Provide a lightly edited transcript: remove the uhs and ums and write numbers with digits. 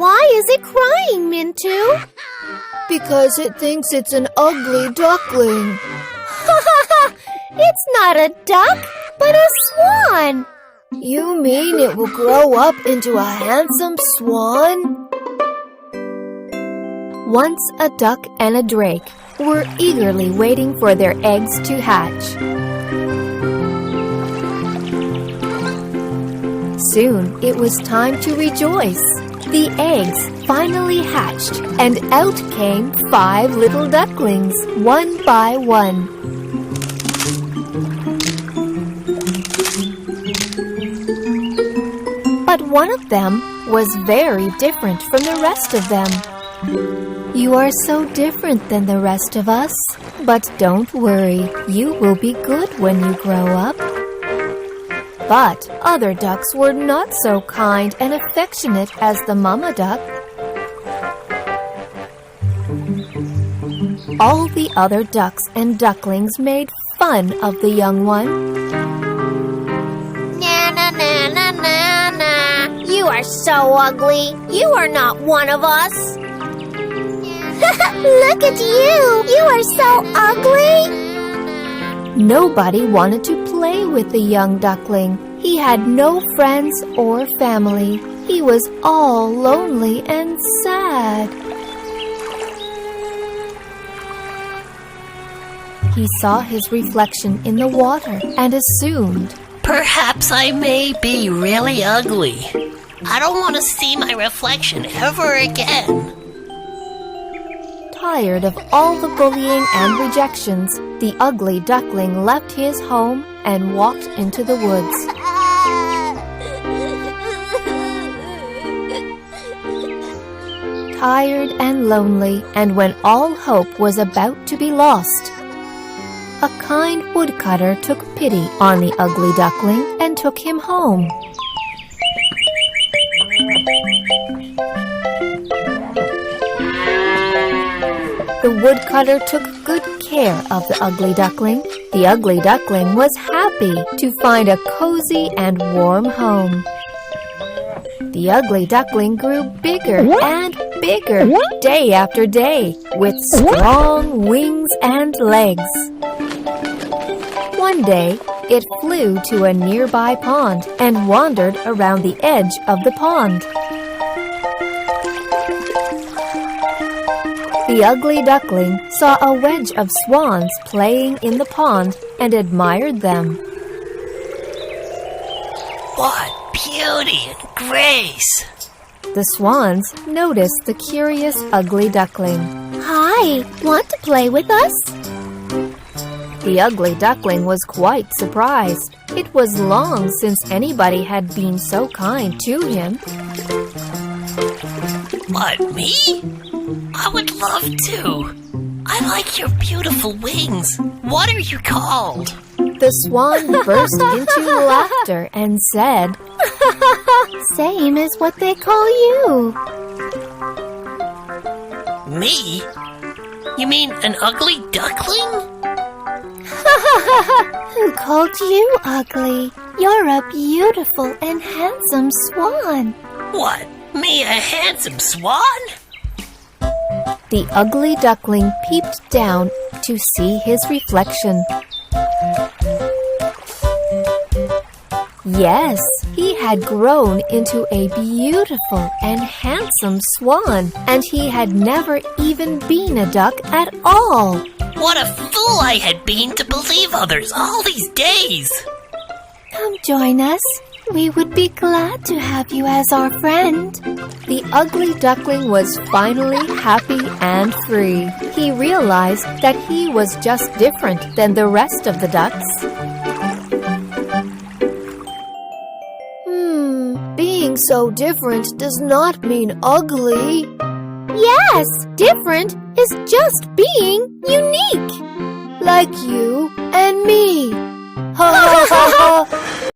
Why is it crying, Mintu? Because it thinks it's an ugly duckling. It's not a duck, but a swan. You mean it will grow up into a handsome swan? Once a duck and a drake were eagerly waiting for their eggs to hatch. Soon it was time to rejoice. The eggs finally hatched, and out came 5 little ducklings, one by one. But one of them was very different from the rest of them. "You are so different than the rest of us, but don't worry, you will be good when you grow up." But other ducks were not so kind and affectionate as the mama duck. All the other ducks and ducklings made fun of the young one. Na na na na na na. You are so ugly. You are not one of us. Look at you. You are so ugly. Nobody wanted to play with the young duckling. He had no friends or family. He was all lonely and sad. He saw his reflection in the water and assumed, "Perhaps I may be really ugly. I don't want to see my reflection ever again." Tired of all the bullying and rejections, the ugly duckling left his home and walked into the woods. Tired and lonely, and when all hope was about to be lost, a kind woodcutter took pity on the ugly duckling and took him home. The woodcutter took good care of the ugly duckling. The ugly duckling was happy to find a cozy and warm home. The ugly duckling grew bigger and bigger day after day, with strong wings and legs. One day, it flew to a nearby pond and wandered around the edge of the pond. The ugly duckling saw a wedge of swans playing in the pond and admired them. What beauty and grace! The swans noticed the curious ugly duckling. Hi, want to play with us? The ugly duckling was quite surprised. It was long since anybody had been so kind to him. What, me? I would love to. I like your beautiful wings. What are you called? The swan burst into laughter and said, Same as what they call you. Me? You mean an ugly duckling? Who called you ugly? You're a beautiful and handsome swan. What, me a handsome swan? The ugly duckling peeped down to see his reflection. Yes, he had grown into a beautiful and handsome swan, and he had never even been a duck at all. What a fool I had been to believe others all these days! Come join us. We would be glad to have you as our friend. The ugly duckling was finally happy and free. He realized that he was just different than the rest of the ducks. Being so different does not mean ugly. Yes, different is just being unique. Like you and me. Ha ha ha ha!